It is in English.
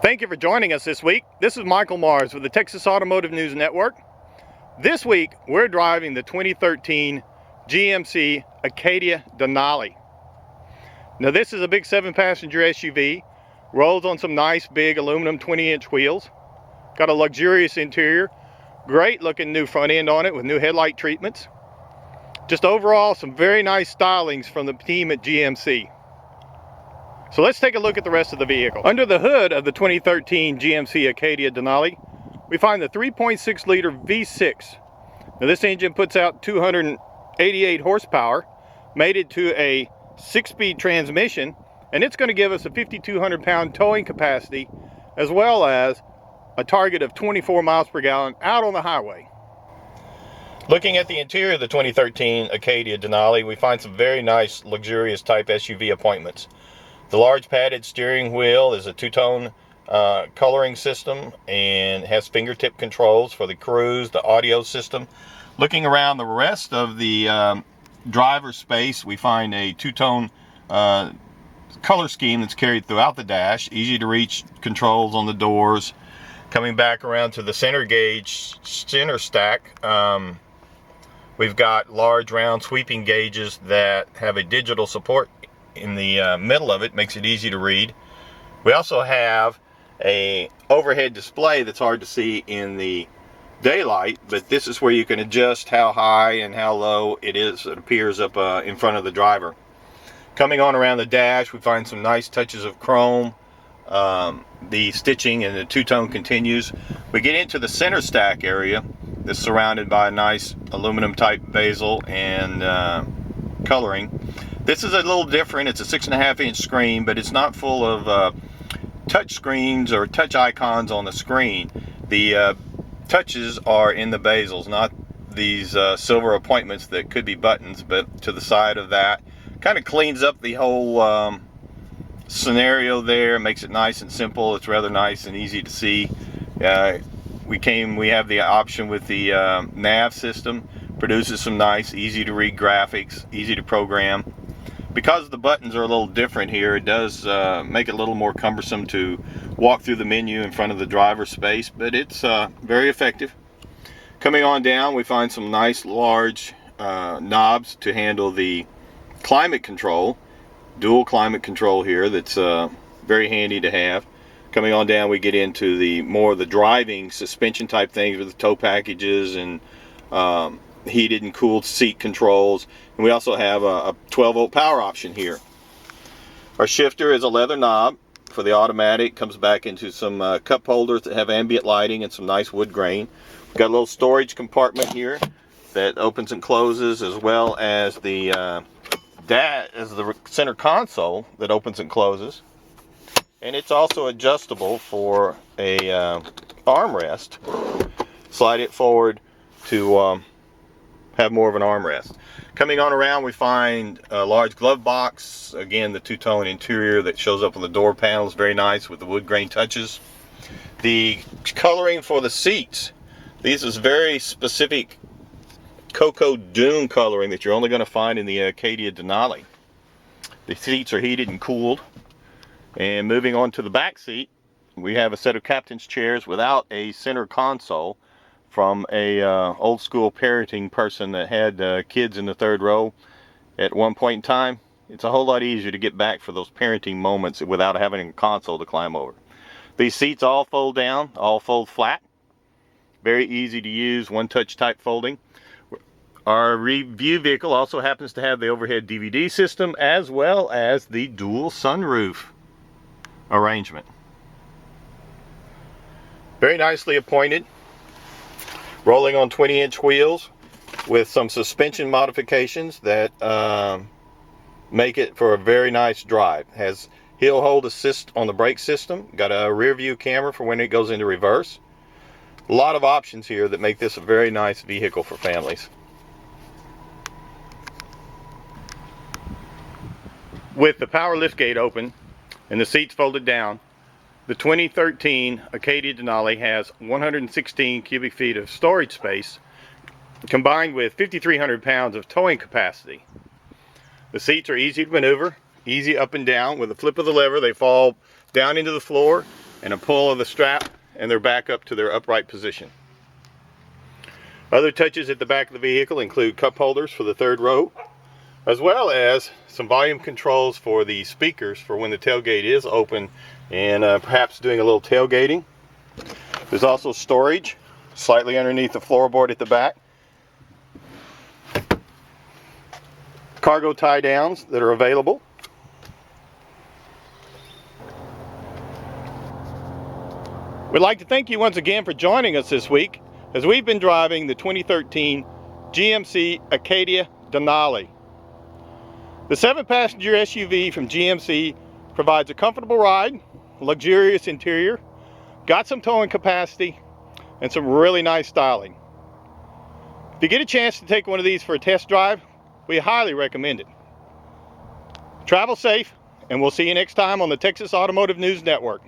Thank you for joining us this week. This is Michael Mars with the Texas Automotive News Network. This week, we're driving the 2013 GMC Acadia Denali. Now, this is a big 7-passenger SUV, rolls on some nice big aluminum 20-inch wheels, got a luxurious interior, great looking new front end on it with new headlight treatments. Just overall, some very nice stylings from the team at GMC. So let's take a look at the rest of the vehicle. Under the hood of the 2013 GMC Acadia Denali, we find the 3.6 liter V6. Now this engine puts out 288 horsepower, mated to a 6-speed transmission, and it's going to give us a 5,200 pound towing capacity, as well as a target of 24 miles per gallon out on the highway. Looking at the interior of the 2013 Acadia Denali, we find some very nice, luxurious type SUV appointments. The large padded steering wheel is a two-tone coloring system and has fingertip controls for the cruise, the audio system. Looking around the rest of the driver's space, we find a two-tone color scheme that's carried throughout the dash. Easy to reach controls on the doors. Coming back around to the center gauge, center stack, we've got large round sweeping gauges that have a digital support in the middle of it, makes it easy to read. We also have a overhead display that's hard to see in the daylight, but this is where you can adjust how high and how low it appears up in front of the driver. Coming on around the dash, we find some nice touches of chrome. The stitching and the two-tone continues. We get into the center stack area that's surrounded by a nice aluminum type bezel and coloring. This is a little different. It's a 6.5-inch screen, but it's not full of touch screens or touch icons on the screen. The touches are in the bezels, not these silver appointments that could be buttons, but to the side of that. Kind of cleans up the whole scenario there, makes it nice and simple. It's rather nice and easy to see. We have the option with the nav system, produces some nice, easy to read graphics, easy to program. Because the buttons are a little different here, it does make it a little more cumbersome to walk through the menu in front of the driver's space, but it's very effective. Coming on down, we find some nice large knobs to handle the climate control, dual climate control here, that's very handy to have. Coming on down, we get into the more of the driving suspension type things with the tow packages and heated and cooled seat controls, and we also have a 12-volt power option here. Our shifter is a leather knob for the automatic, comes back into some cup holders that have ambient lighting and some nice wood grain. We've got a little storage compartment here that opens and closes, as well as the center console that opens and closes, and it's also adjustable for a armrest. Slide it forward to have more of an armrest. Coming on around, we find a large glove box. Again, the two-tone interior that shows up on the door panels, very nice with the wood grain touches. The coloring for the seats, these is very specific cocoa dune coloring that you're only going to find in the Acadia Denali. The seats are heated and cooled. And moving on to the back seat, we have a set of captain's chairs without a center console, from a old school parenting person that had kids in the third row at one point in time. It's a whole lot easier to get back for those parenting moments without having a console to climb over. These seats all fold down, all fold flat. Very easy to use, one-touch type folding. Our review vehicle also happens to have the overhead DVD system, as well as the dual sunroof arrangement. Very nicely appointed. Rolling on 20-inch wheels with some suspension modifications that make it for a very nice drive. Has heel hold assist on the brake system. Got a rear view camera for when it goes into reverse. A lot of options here that make this a very nice vehicle for families. With the power liftgate open and the seats folded down, the 2013 Acadia Denali has 116 cubic feet of storage space, combined with 5,300 pounds of towing capacity. The seats are easy to maneuver, easy up and down. With a flip of the lever, they fall down into the floor and a pull of the strap, and they're back up to their upright position. Other touches at the back of the vehicle include cup holders for the third row, as well as some volume controls for the speakers for when the tailgate is open and perhaps doing a little tailgating. There's also storage slightly underneath the floorboard at the back. Cargo tie downs that are available. We'd like to thank you once again for joining us this week as we've been driving the 2013 GMC Acadia Denali. The 7-passenger SUV from GMC provides a comfortable ride, luxurious interior, got some towing capacity, and some really nice styling. If you get a chance to take one of these for a test drive, we highly recommend it. Travel safe, and we'll see you next time on the Texas Automotive News Network.